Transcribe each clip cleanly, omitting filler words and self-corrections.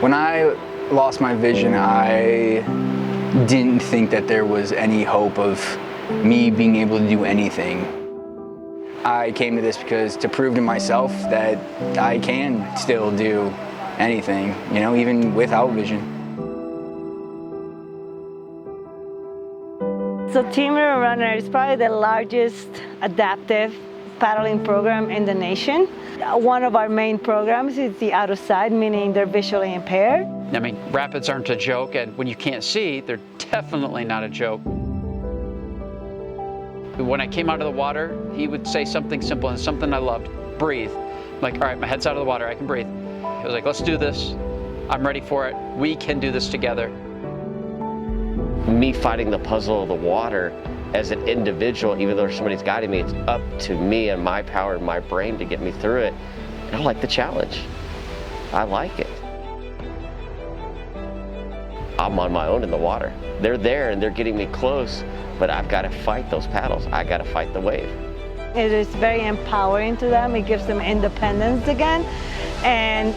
When I lost my vision, I didn't think that there was any hope of me being able to do anything. I came to this because to prove to myself that I can still do anything, even without vision. So Team River Runner is probably the largest adaptive paddling program in the nation. One of our main programs is the out of sight, meaning they're visually impaired. I mean, rapids aren't a joke, and when you can't see, they're definitely not a joke. When I came out of the water, he would say something simple and something I loved: breathe. I'm like, all right, my head's out of the water, I can breathe. He was like, let's do this. I'm ready for it. We can do this together. Me fighting the puzzle of the water as an individual, even though somebody's guiding me, it's up to me and my power and my brain to get me through it. And I like the challenge. I like it. I'm on my own in the water. They're there and they're getting me close, but I've got to fight those paddles. I got to fight the wave. It is very empowering to them. It gives them independence again. And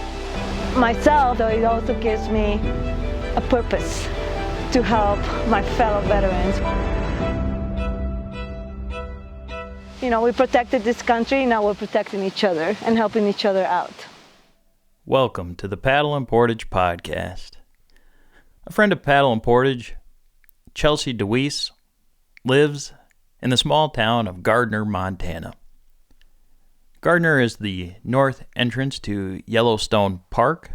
myself, though, it also gives me a purpose to help my fellow veterans. We protected this country, now we're protecting each other and helping each other out. Welcome to the Paddle and Portage podcast. A friend of Paddle and Portage, Chelsea DeWeese, lives in the small town of Gardner, Montana. Gardner is the north entrance to Yellowstone Park,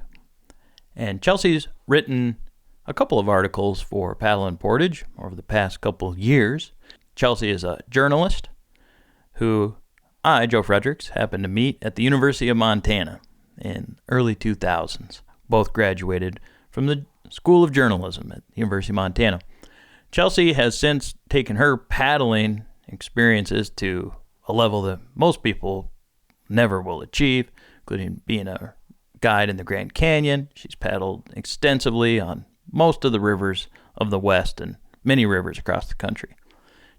and Chelsea's written a couple of articles for Paddle and Portage over the past couple of years. Chelsea is a journalist who I, Joe Fredericks, happened to meet at the University of Montana in early 2000s. Both graduated from the School of Journalism at the University of Montana. Chelsea has since taken her paddling experiences to a level that most people never will achieve, including being a guide in the Grand Canyon. She's paddled extensively on most of the rivers of the West and many rivers across the country.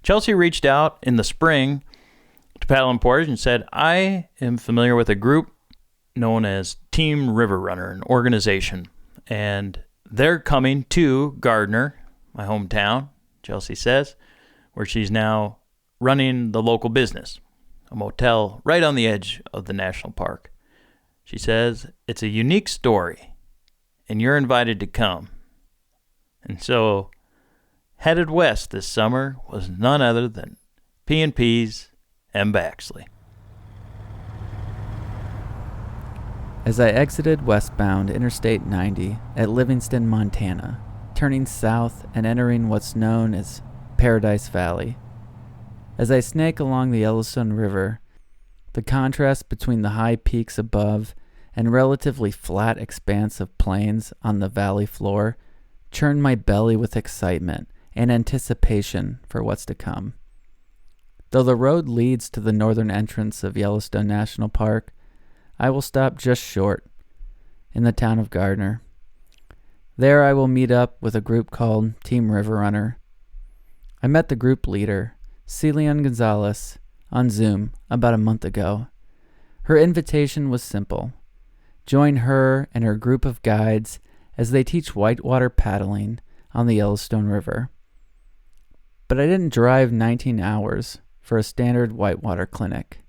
Chelsea reached out in the spring to Paddle and Portage and said, I am familiar with a group known as Team River Runner, an organization, and they're coming to Gardner, my hometown, Chelsea says, where she's now running the local business, a motel right on the edge of the national park. She says, it's a unique story, and you're invited to come. And so, headed west this summer was none other than P&P's and Baxley. As I exited westbound Interstate 90 at Livingston, Montana, turning south and entering what's known as Paradise Valley, as I snake along the Yellowstone River, the contrast between the high peaks above and relatively flat expanse of plains on the valley floor churned my belly with excitement and anticipation for what's to come. Though the road leads to the northern entrance of Yellowstone National Park, I will stop just short, in the town of Gardner. There I will meet up with a group called Team River Runner. I met the group leader, Celian Gonzalez, on Zoom about a month ago. Her invitation was simple. Join her and her group of guides as they teach whitewater paddling on the Yellowstone River. But I didn't drive 19 hours for a standard whitewater clinic.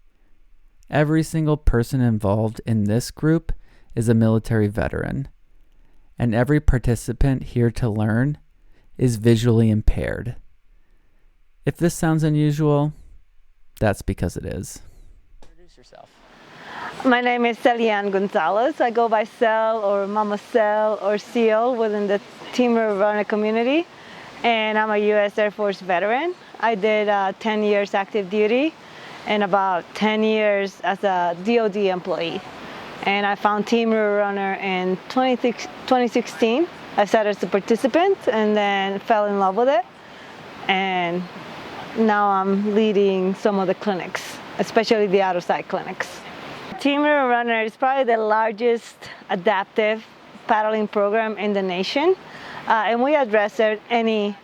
Every single person involved in this group is a military veteran, and every participant here to learn is visually impaired. If this sounds unusual, that's because it is. Introduce yourself. My name is Celian Gonzalez. I go by Cel or Mama Cel or Seal within the Team River Runner community, and I'm a U.S. Air Force veteran. I did 10 years active duty and about 10 years as a DoD employee. And I found Team River Runner in 2016. I started as a participant and then fell in love with it. And now I'm leading some of the clinics, especially the out-of-sight clinics. Team River Runner is probably the largest adaptive paddling program in the nation. And we address any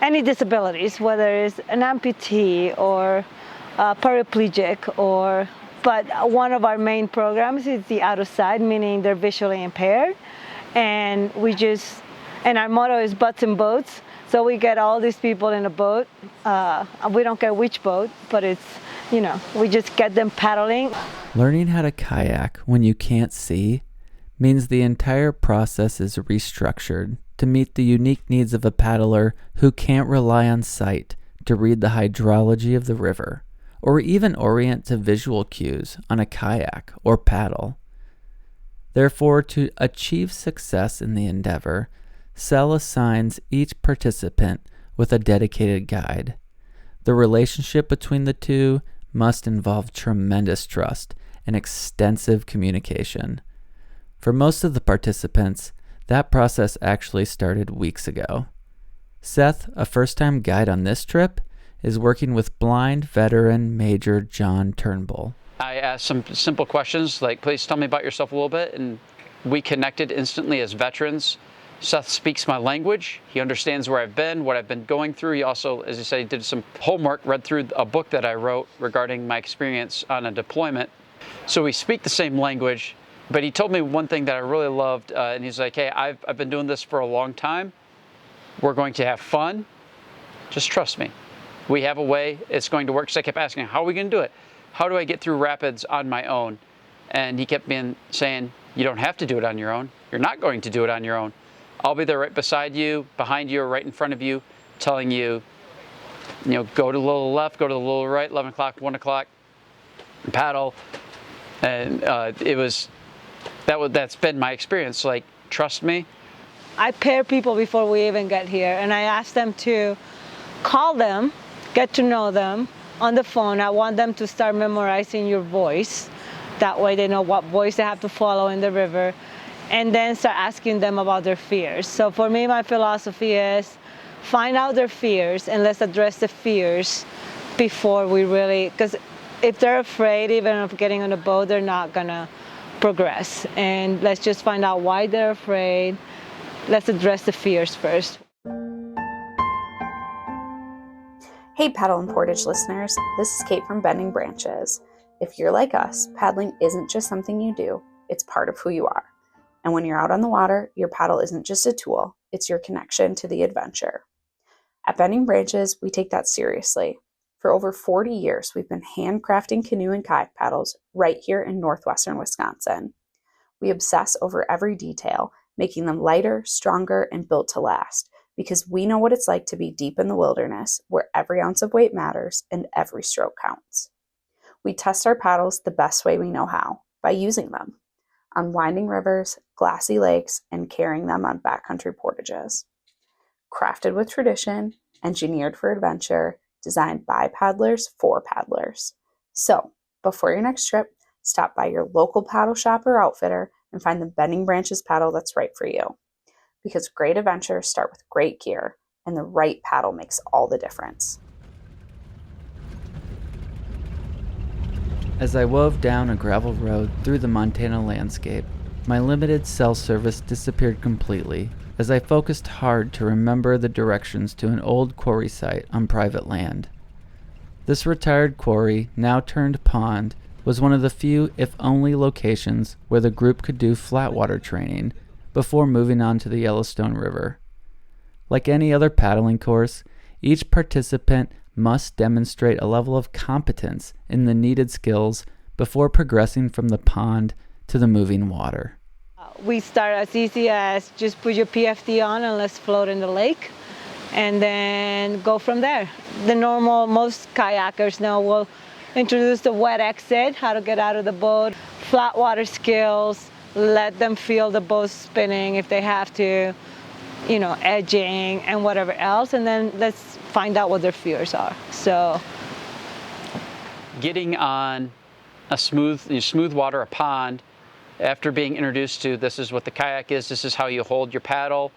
disabilities, whether it's an amputee or paraplegic, but one of our main programs is the out of sight, meaning they're visually impaired. and and our motto is butts and boats. So we get all these people in a boat. We don't care which boat, but it's, we just get them paddling. Learning how to kayak when you can't see means the entire process is restructured to meet the unique needs of a paddler who can't rely on sight to read the hydrology of the river, or even orient to visual cues on a kayak or paddle. Therefore, to achieve success in the endeavor, SEL assigns each participant with a dedicated guide. The relationship between the two must involve tremendous trust and extensive communication. For most of the participants, that process actually started weeks ago. Seth, a first-time guide on this trip, is working with blind veteran Major John Turnbull. I asked some simple questions like, please tell me about yourself a little bit, and we connected instantly as veterans. Seth speaks my language. He understands where I've been, what I've been going through. He also, as you say, did some homework, read through a book that I wrote regarding my experience on a deployment. So we speak the same language, but he told me one thing that I really loved, and he's like, hey, I've been doing this for a long time. We're going to have fun. Just trust me. We have a way, it's going to work. So I kept asking, how are we going to do it? How do I get through rapids on my own? And he kept saying, you don't have to do it on your own. You're not going to do it on your own. I'll be there right beside you, behind you, or right in front of you, telling you, go to the little left, go to the little right, 11 o'clock, 1 o'clock, paddle. And that's been my experience. Like, trust me. I pair people before we even get here, and I ask them to call them, get to know them on the phone. I want them to start memorizing your voice. That way they know what voice they have to follow in the river, and then start asking them about their fears. So for me, my philosophy is find out their fears and let's address the fears before we really, because if they're afraid even of getting on a boat, they're not gonna progress. And let's just find out why they're afraid. Let's address the fears first. Hey Paddle and Portage listeners, this is Kate from Bending Branches. If you're like us, paddling isn't just something you do, it's part of who you are. And when you're out on the water, your paddle isn't just a tool, it's your connection to the adventure. At Bending Branches, we take that seriously. For over 40 years, we've been handcrafting canoe and kayak paddles right here in northwestern Wisconsin. We obsess over every detail, making them lighter, stronger, and built to last, because we know what it's like to be deep in the wilderness, where every ounce of weight matters and every stroke counts. We test our paddles the best way we know how, by using them on winding rivers, glassy lakes, and carrying them on backcountry portages. Crafted with tradition, engineered for adventure, designed by paddlers for paddlers. So, before your next trip, stop by your local paddle shop or outfitter and find the Bending Branches paddle that's right for you. Because great adventures start with great gear, and the right paddle makes all the difference. As I wove down a gravel road through the Montana landscape, my limited cell service disappeared completely as I focused hard to remember the directions to an old quarry site on private land. This retired quarry, now turned pond, was one of the few, if only, locations where the group could do flatwater training before moving on to the Yellowstone River. Like any other paddling course, each participant must demonstrate a level of competence in the needed skills before progressing from the pond to the moving water. We start as easy as just put your PFD on and let's float in the lake, and then go from there. Most kayakers know we'll introduce the wet exit, how to get out of the boat, flat water skills, let them feel the boat spinning if they have to, edging and whatever else, and then let's find out what their fears are. So getting on a smooth water, a pond, after being introduced to this is what the kayak is, this is how you hold your paddle,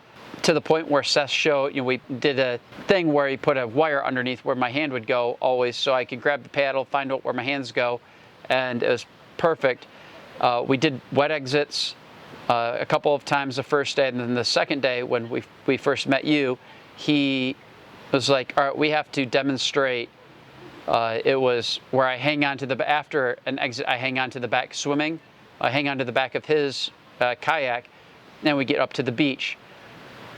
to the point where Seth showed, we did a thing where he put a wire underneath where my hand would go always, so I could grab the paddle, find out where my hands go, and it was perfect. We did wet exits a couple of times the first day, and then the second day when we first met you, he was like, all right, we have to demonstrate. It was where I hang on to after an exit, I hang on to the back swimming. I hang on to the back of his kayak. and we get up to the beach.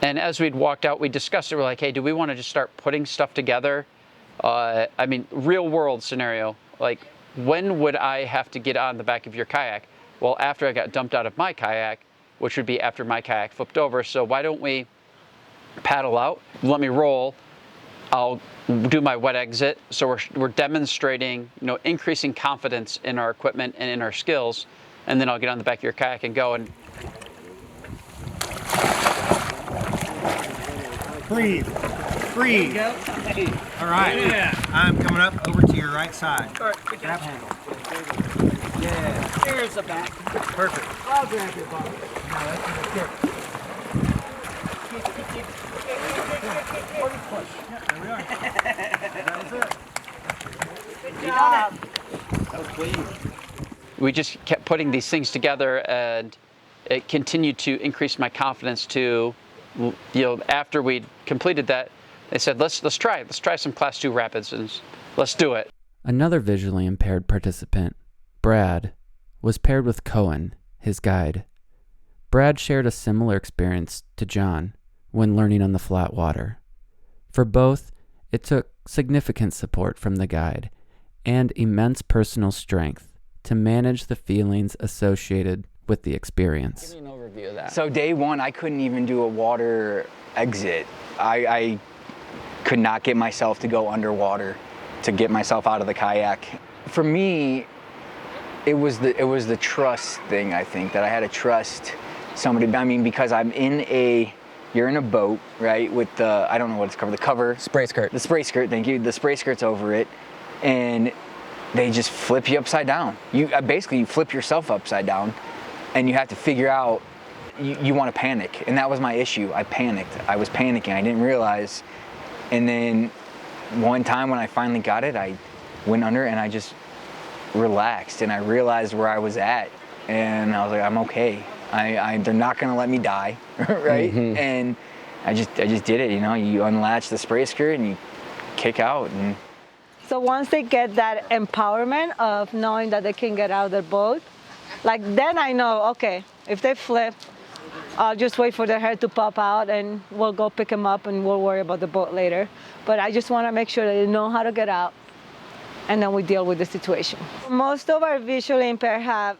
And as we'd walked out, we discussed it. We're like, hey, do we want to just start putting stuff together? I mean, real world scenario, like when would I have to get on the back of your kayak? Well, after I got dumped out of my kayak, which would be after my kayak flipped over. So why don't we paddle out, let me roll, I'll do my wet exit. So we're demonstrating, increasing confidence in our equipment and in our skills. And then I'll get on the back of your kayak and go and breathe. Breathe. All right. Yeah. I'm coming up over to your right side. All right. Grab handle. Yeah. There's the back. Perfect. I'll grab your bottom. Now that's good. Push. Yeah, there we are. That is it. Good job. That was clean. We just kept putting these things together, and it continued to increase my confidence to, after we'd completed that, they said, let's try some Class 2 rapids, and let's do it. Another visually impaired participant, Brad, was paired with Cohen, his guide. Brad shared a similar experience to John when learning on the flat water. For both, it took significant support from the guide and immense personal strength to manage the feelings associated with the experience. Give me an overview of that. So day one, I couldn't even do a water exit. I could not get myself to go underwater to get myself out of the kayak. For me, it was the trust thing, I think, that I had to trust somebody. I mean, because you're in a boat, right, with the, I don't know what it's covered, the cover. Spray skirt. The spray skirt, thank you. The spray skirt's over it, and they just flip you upside down. You flip yourself upside down, and you have to figure out, you want to panic, and that was my issue. I panicked. I was panicking. I didn't realize, and then one time when I finally got it, I went under and I just relaxed, and I realized where I was at, and I was like, I'm okay. They're not gonna let me die, right? Mm-hmm. And I just did it. You unlatch the spray skirt and you kick out. And So once they get that empowerment of knowing that they can get out of their boat, like then I know, okay, if they flip, I'll just wait for their head to pop out and we'll go pick them up and we'll worry about the boat later. But I just want to make sure that they know how to get out, and then we deal with the situation. Most of our visually impaired have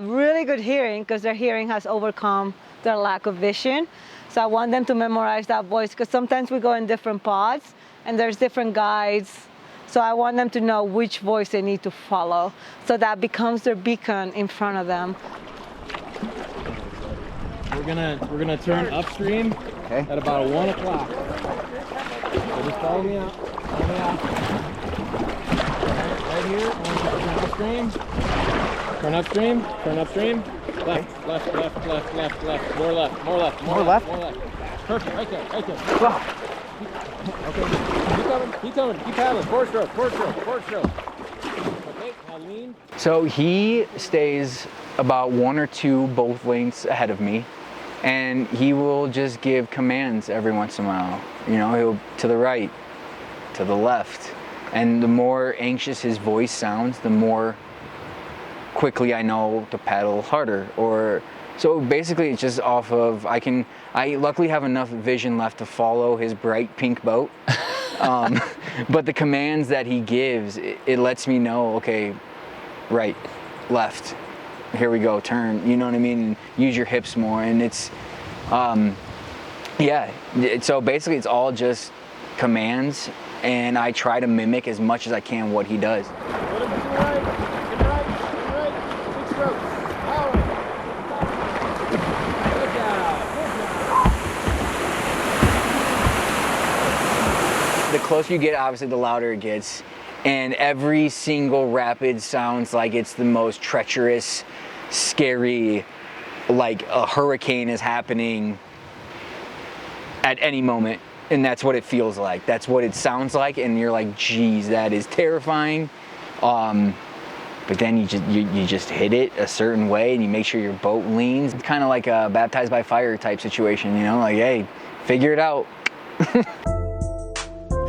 really good hearing because their hearing has overcome their lack of vision. So I want them to memorize that voice because sometimes we go in different pods and there's different guides. So I want them to know which voice they need to follow. So that becomes their beacon in front of them. We're gonna turn upstream at about 1 o'clock. So just follow me out. Follow me out. Right here, turn upstream. Turn upstream. Turn upstream. Left, left, left, left, left, left. More left, more left, more left. More left. Perfect. Right there. Right there. Okay. Keep coming. Keep paddling. Forward stroke. Forward stroke. Forward stroke. Okay. Now lean. So he stays about 1 or 2 both lengths ahead of me, and he will just give commands every once in a while. He'll to the right, to the left. And the more anxious his voice sounds, the more quickly I know to paddle harder. So basically it's just off of, I luckily have enough vision left to follow his bright pink boat. But the commands that he gives, it lets me know, okay, right, left, here we go, turn, you know what I mean? And use your hips more. And it's, so basically it's all just commands, and I try to mimic as much as I can what he does. The closer you get, obviously, the louder it gets, and every single rapid sounds like it's the most treacherous, scary, like a hurricane is happening at any moment. And that's what it feels like. That's what it sounds like. And you're like, geez, that is terrifying. But then you just hit it a certain way and you make sure your boat leans. It's kind of like a baptized by fire type situation, like, hey, figure it out.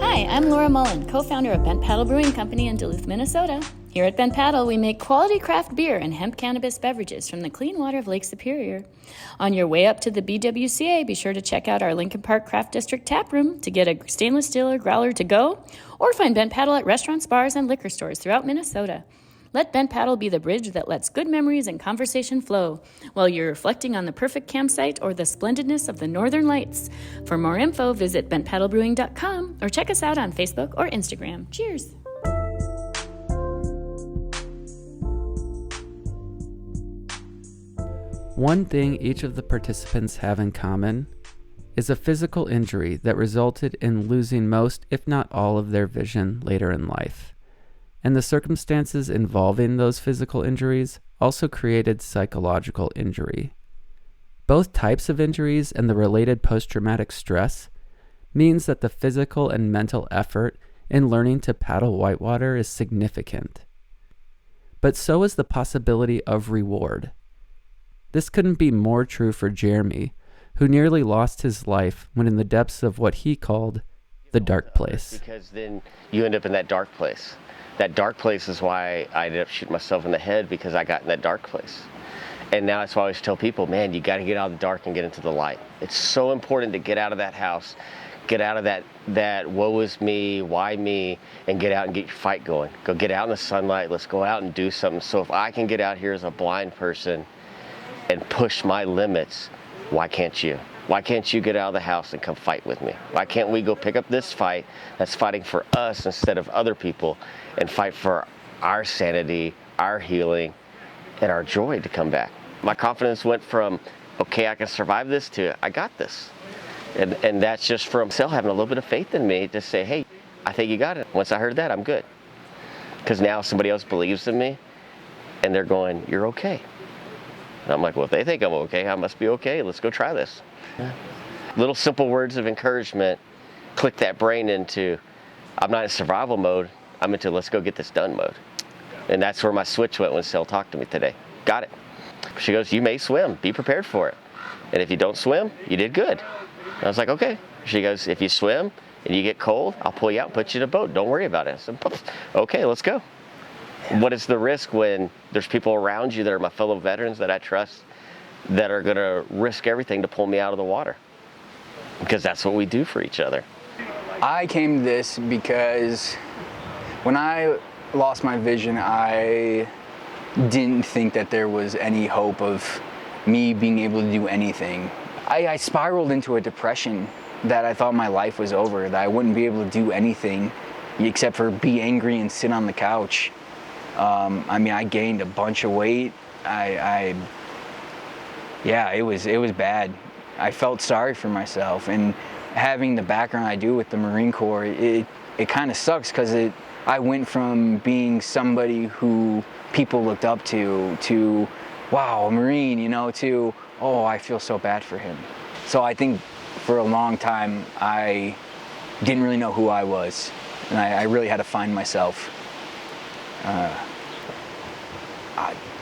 Hi, I'm Laura Mullen, co-founder of Bent Paddle Brewing Company in Duluth, Minnesota. Here at Ben Paddle, we make quality craft beer and hemp cannabis beverages from the clean water of Lake Superior. On your way up to the BWCA, be sure to check out our Lincoln Park Craft District tap room to get a stainless steel or growler to go, or find Ben Paddle at restaurants, bars, and liquor stores throughout Minnesota. Let Ben Paddle be the bridge that lets good memories and conversation flow while you're reflecting on the perfect campsite or the splendidness of the Northern Lights. For more info, visit benpaddlebrewing.com or check us out on Facebook or Instagram. Cheers! One thing each of the participants have in common is a physical injury that resulted in losing most, if not all, of their vision later in life. And the circumstances involving those physical injuries also created psychological injury. Both types of injuries and the related post-traumatic stress means that the physical and mental effort in learning to paddle whitewater is significant. But so is the possibility of reward. This couldn't be more true for Jeremy, who nearly lost his life when in the depths of what he called the dark place. Because then you end up in that dark place. That dark place is why I ended up shooting myself in the head, because I got in that dark place. And now that's why I always tell people, man, you got to get out of the dark and get into the light. It's so important to get out of that house, get out of that woe is me, why me, and get out and get your fight going. Go get out in the sunlight. Let's go out and do something. So if I can get out here as a blind person and push my limits, why can't you? Why can't you get out of the house and come fight with me? Why can't we go pick up this fight that's fighting for us instead of other people, and fight for our sanity, our healing, and our joy to come back? My confidence went from, okay, I can survive this, to I got this. And that's just from still having a little bit of faith in me to say, hey, I think you got it. Once I heard that, I'm good. Because now somebody else believes in me, and they're going, you're okay. And I'm like, well, if they think I'm okay, I must be okay. Let's go try this. Yeah. Little simple words of encouragement click that brain into, I'm not in survival mode, I'm into let's go get this done mode. And that's where my switch went when Sel talked to me today. Got it. She goes, you may swim, be prepared for it. And if you don't swim, you did good. And I was like, okay. She goes, if you swim and you get cold, I'll pull you out and put you in a boat. Don't worry about it. I said, okay, let's go. What is the risk when there's people around you that are my fellow veterans that I trust that are going to risk everything to pull me out of the water? Because that's what we do for each other. I came to this because when I lost my vision, I didn't think that there was any hope of me being able to do anything. I spiraled into a depression that I thought my life was over, that I wouldn't be able to do anything except for be angry and sit on the couch. I gained a bunch of weight. Yeah, it was bad. I felt sorry for myself, and having the background I do with the Marine Corps, it kind of sucks, because I went from being somebody who people looked up to wow, a Marine, to, oh, I feel so bad for him. So I think for a long time I didn't really know who I was, and I really had to find myself.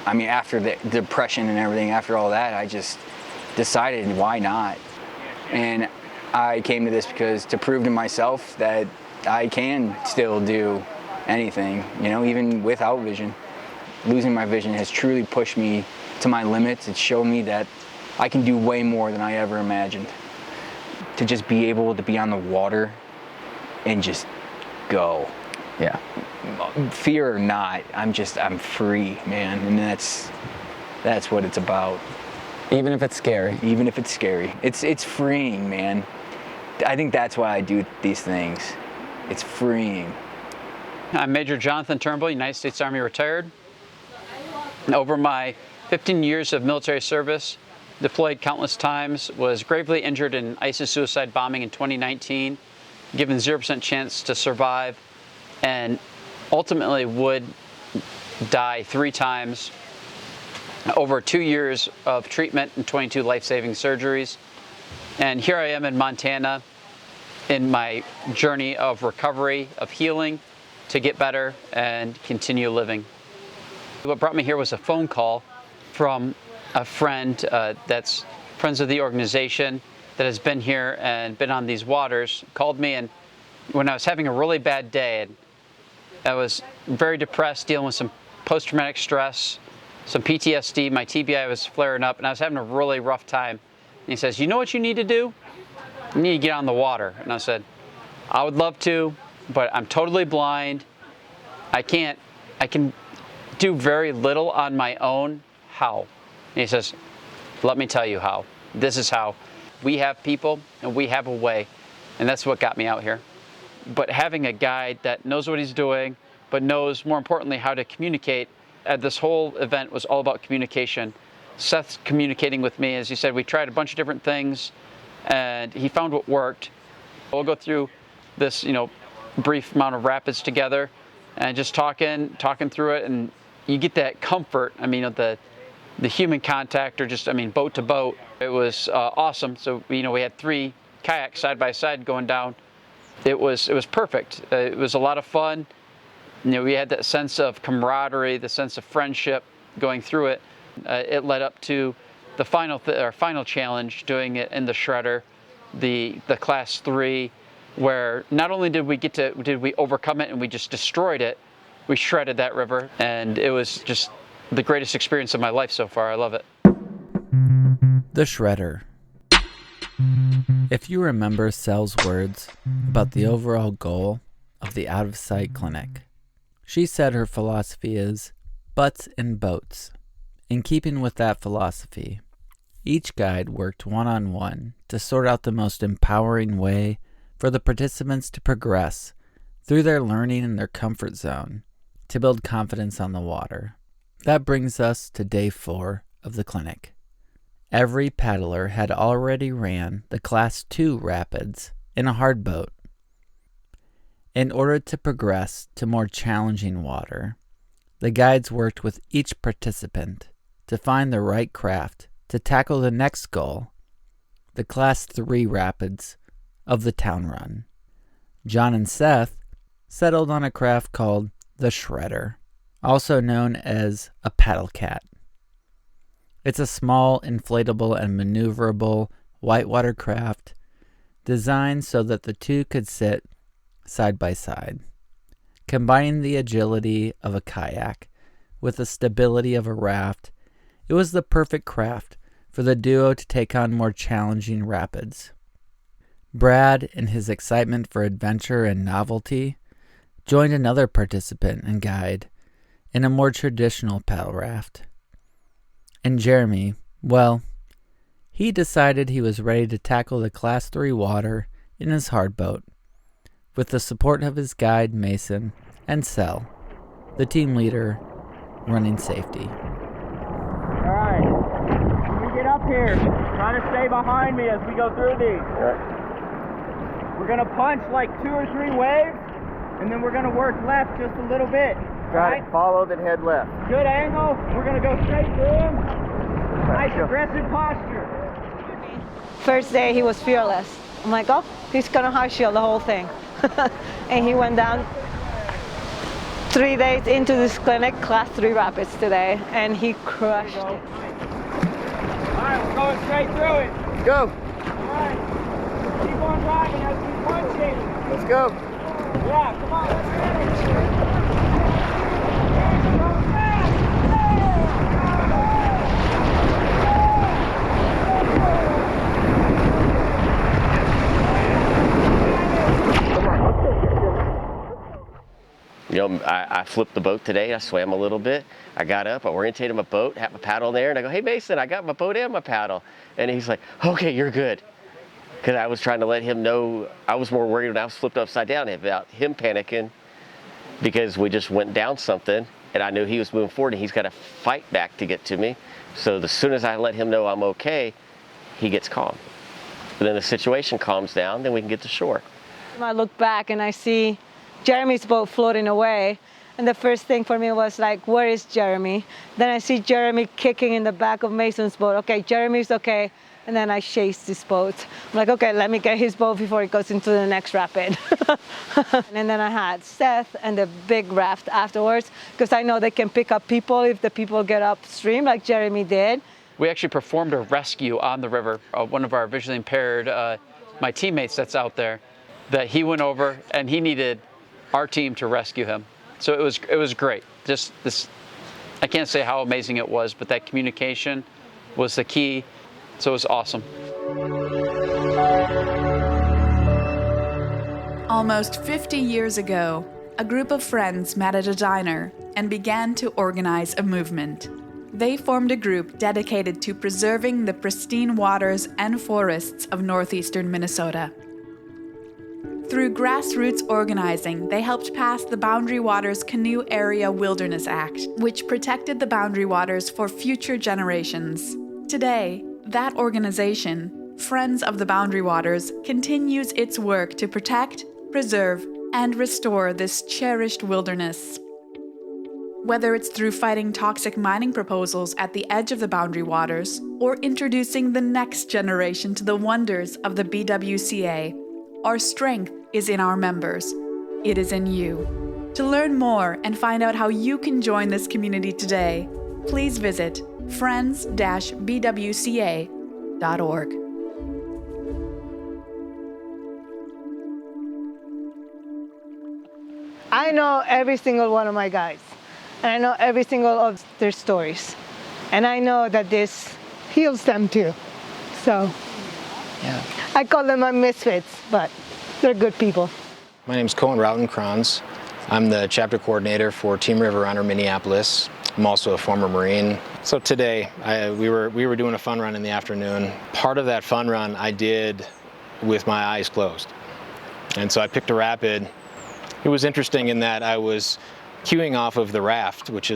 After the depression and everything, after all that, I just decided, why not? And I came to this because to prove to myself that I can still do anything, even without vision. Losing my vision has truly pushed me to my limits. It's shown me that I can do way more than I ever imagined. To just be able to be on the water and just go. Yeah. Fear or not, I'm free, man, and that's what it's about. Even if it's scary. Even if it's scary. It's freeing, man. I think that's why I do these things. It's freeing. I'm Major Jonathan Turnbull, United States Army retired. Over my 15 years of military service, deployed countless times, was gravely injured in ISIS suicide bombing in 2019, given 0% chance to survive, and ultimately would die 3 times, over 2 years of treatment and 22 life-saving surgeries. And here I am in Montana in my journey of recovery, of healing, to get better and continue living. What brought me here was a phone call from a friend that's friends of the organization that has been here and been on these waters, called me, and when I was having a really bad day, I was very depressed, dealing with some post-traumatic stress, some PTSD. My TBI was flaring up, and I was having a really rough time. And he says, you know what you need to do? You need to get on the water. And I said, I would love to, but I'm totally blind. I can do very little on my own. How? And he says, let me tell you how. This is how. We have people and we have a way. And that's what got me out here. But having a guide that knows what he's doing, but knows more importantly how to communicate. This whole event was all about communication. Seth's communicating with me. As you said, we tried a bunch of different things and he found what worked. We'll go through this, brief amount of rapids together and just talking through it, and you get that comfort. The human contact, or just, boat to boat. It was awesome. So, we had 3 kayaks side by side going down. It was perfect. It was a lot of fun. We had that sense of camaraderie, the sense of friendship going through it. It led up to the final challenge, doing it in the shredder, the class 3, where not only did we overcome it and we just destroyed it, we shredded that river, and it was just the greatest experience of my life so far. I love it. The shredder. If you remember Sel's words about the overall goal of the Out of Sight Clinic, she said her philosophy is butts in boats. In keeping with that philosophy, each guide worked one-on-one to sort out the most empowering way for the participants to progress through their learning in their comfort zone to build confidence on the water. That brings us to day 4 of the clinic. Every paddler had already ran the Class 2 rapids in a hard boat. In order to progress to more challenging water, the guides worked with each participant to find the right craft to tackle the next goal, the Class 3 rapids of the town run. John and Seth settled on a craft called the Shredder, also known as a paddle cat. It's a small, inflatable, and maneuverable whitewater craft designed so that the two could sit side by side, combining the agility of a kayak with the stability of a raft. It was the perfect craft for the duo to take on more challenging rapids. Brad, in his excitement for adventure and novelty, joined another participant and guide in a more traditional paddle raft. And Jeremy, well, he decided he was ready to tackle the Class 3 water in his hard boat, with the support of his guide Mason and Sel, the team leader, running safety. All right, when we get up here, try to stay behind me as we go through these. We're gonna punch like 2 or 3 waves, and then we're gonna work left just a little bit. Got it. Follow, then head left. Good angle. We're gonna go straight through him. Nice aggressive posture. First day he was fearless. I'm like, oh, he's gonna high shield the whole thing. And he went down 3 days into this clinic, Class 3 rapids today, and he crushed it. All right, we're going straight through it. Let's go. All right, keep on driving as we punch it. Let's go. Yeah, come on, let's get it. I flipped the boat today. I swam a little bit. I got up, I orientated my boat, had my paddle in there, and I go, hey Mason, I got my boat and my paddle. And he's like, okay, you're good. Because I was trying to let him know, I was more worried when I was flipped upside down about him panicking because we just went down something and I knew he was moving forward and he's got to fight back to get to me. So as soon as I let him know I'm okay, he gets calm. But then the situation calms down, then we can get to shore. I look back and I see Jeremy's boat floating away. And the first thing for me was like, where is Jeremy? Then I see Jeremy kicking in the back of Mason's boat. Okay, Jeremy's okay. And then I chased this boat. I'm like, okay, let me get his boat before it goes into the next rapid. And then I had Seth and the big raft afterwards, because I know they can pick up people if the people get upstream like Jeremy did. We actually performed a rescue on the river. One of our visually impaired, my teammates that's out there, that he went over and he needed our team to rescue him. So it was great. Just this, I can't say how amazing it was, but that communication was the key. So it was awesome. Almost 50 years ago, a group of friends met at a diner and began to organize a movement. They formed a group dedicated to preserving the pristine waters and forests of northeastern Minnesota. Through grassroots organizing, they helped pass the Boundary Waters Canoe Area Wilderness Act, which protected the boundary waters for future generations. Today, that organization, Friends of the Boundary Waters, continues its work to protect, preserve, and restore this cherished wilderness. Whether it's through fighting toxic mining proposals at the edge of the boundary waters, or introducing the next generation to the wonders of the BWCA, our strength is in our members. It is in you. To learn more and find out how you can join this community today, please visit friends-bwca.org. I know every single one of my guys, and I know every single of their stories. And I know that this heals them too. So Yeah. I call them my misfits, but they're good people. My name is Cohen Rautenkranz. I'm the chapter coordinator for Team River Runner Minneapolis. I'm also a former Marine. So today, we were doing a fun run in the afternoon. Part of that fun run I did with my eyes closed. And so I picked a rapid. It was interesting in that I was queuing off of the raft, which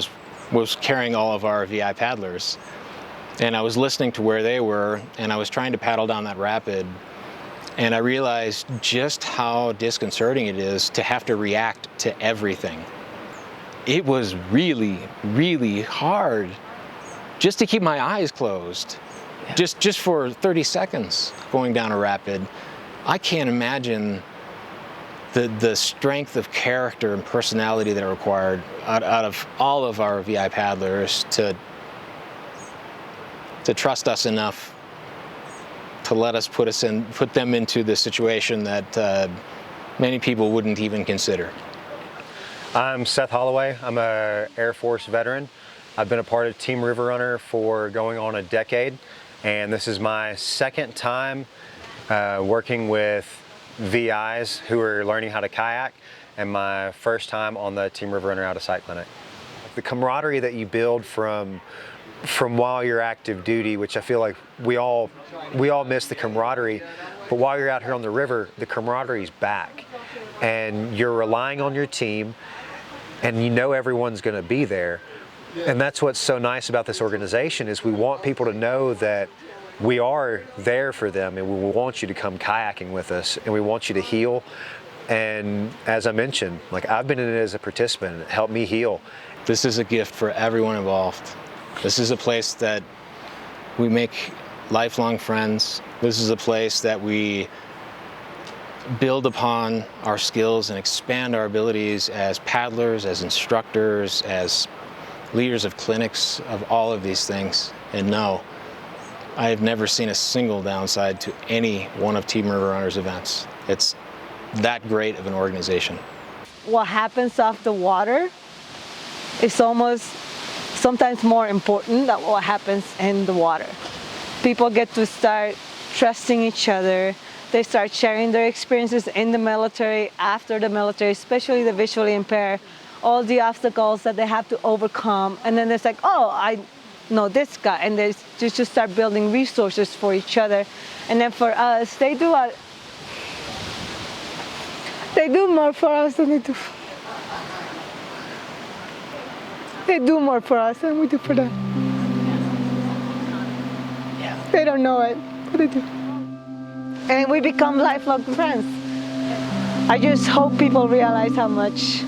was carrying all of our VI paddlers. And I was listening to where they were, and I was trying to paddle down that rapid. And I realized just how disconcerting it is to have to react to everything. It was really, really hard just to keep my eyes closed, just for 30 seconds going down a rapid. I can't imagine the strength of character and personality that are required out of all of our VI paddlers to trust us enough to let us put them into the situation that many people wouldn't even consider. I'm Seth Holloway. I'm an Air Force veteran. I've been a part of Team River Runner for going on a decade, and this is my second time working with VIs who are learning how to kayak, and my first time on the Team River Runner Out of Sight Clinic. The camaraderie that you build from while you're active duty, which I feel like we all miss the camaraderie, but while you're out here on the river, the camaraderie's back, and you're relying on your team, and you know everyone's going to be there. And that's what's so nice about this organization is we want people to know that we are there for them, and we want you to come kayaking with us, and we want you to heal. And as I mentioned, like I've been in it as a participant, it helped me heal. This is a gift for everyone involved. This is a place that we make lifelong friends. This is a place that we build upon our skills and expand our abilities as paddlers, as instructors, as leaders of clinics, of all of these things. And no, I have never seen a single downside to any one of Team River Runner's events. It's that great of an organization. What happens off the water is almost sometimes more important than what happens in the water. People get to start trusting each other. They start sharing their experiences in the military, after the military, especially the visually impaired, all the obstacles that they have to overcome. And then it's like, oh, I know this guy. And they just start building resources for each other. And then for us, they do more for us than they do. They do more for us than we do for them. They don't know it, but they do. And we become lifelong friends. I just hope people realize how much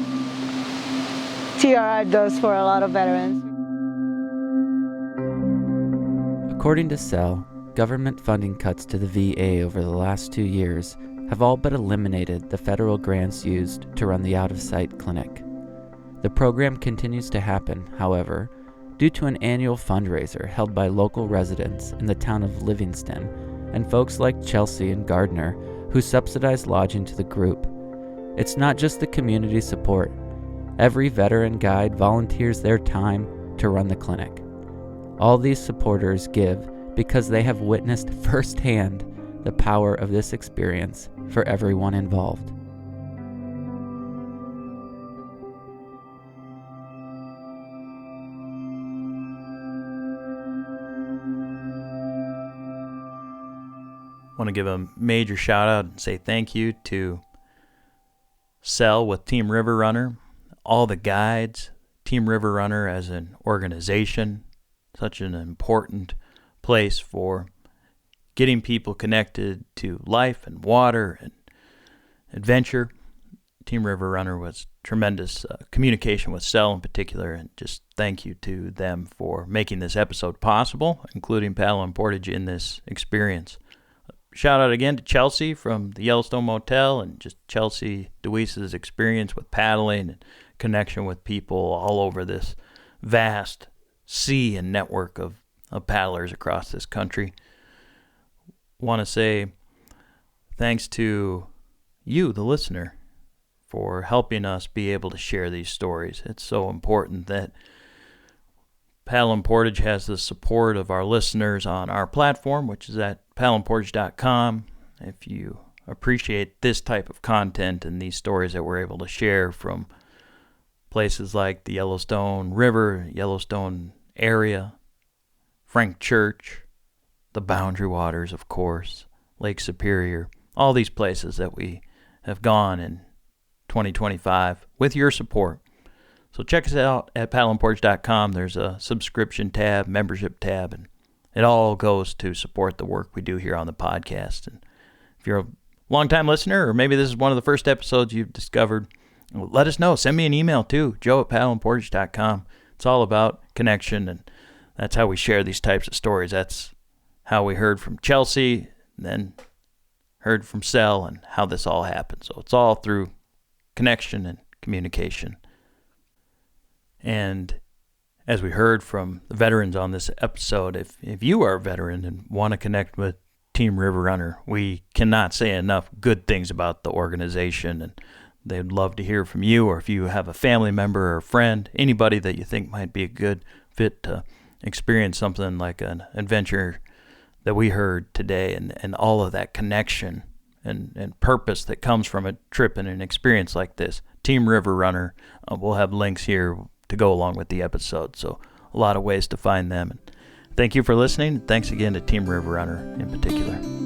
TRI does for a lot of veterans. According to Cell, government funding cuts to the VA over the last 2 years have all but eliminated the federal grants used to run the Out of Sight clinic. The program continues to happen, however, due to an annual fundraiser held by local residents in the town of Livingston and folks like Chelsea and Gardner who subsidize lodging to the group. It's not just the community support. Every veteran guide volunteers their time to run the clinic. All these supporters give because they have witnessed firsthand the power of this experience for everyone involved. I want to give a major shout out and say thank you to Cell with Team River Runner, all the guides, Team River Runner as an organization, such an important place for getting people connected to life and water and adventure. Team River Runner was tremendous communication with Cell in particular, and just thank you to them for making this episode possible, including Paddle and Portage in this experience. Shout out again to Chelsea from the Yellowstone Motel, and just Chelsea DeWeese's experience with paddling and connection with people all over this vast sea and network of paddlers across this country. Want to say thanks to you, the listener, for helping us be able to share these stories. It's so important that Paddle and Portage has the support of our listeners on our platform, which is at paddleandportage.com. If you appreciate this type of content and these stories that we're able to share from places like the Yellowstone River, Yellowstone area, Frank Church, the Boundary Waters, of course, Lake Superior, all these places that we have gone in 2025 with your support. So check us out at paddleandportage.com. There's a subscription tab, membership tab, and it all goes to support the work we do here on the podcast. And if you're a longtime listener, or maybe this is one of the first episodes you've discovered, let us know. Send me an email too, joe@paddleandportage.com. It's all about connection, and that's how we share these types of stories. That's how we heard from Chelsea, and then heard from Cell, and how this all happened. So it's all through connection and communication. And as we heard from the veterans on this episode, if you are a veteran and want to connect with Team River Runner, we cannot say enough good things about the organization, and they'd love to hear from you, or if you have a family member or a friend, anybody that you think might be a good fit to experience something like an adventure that we heard today, and all of that connection and purpose that comes from a trip and an experience like this. Team River Runner, we'll have links here to go along with the episode, so a lot of ways to find them. And thank you for listening. Thanks again to Team River Runner in particular.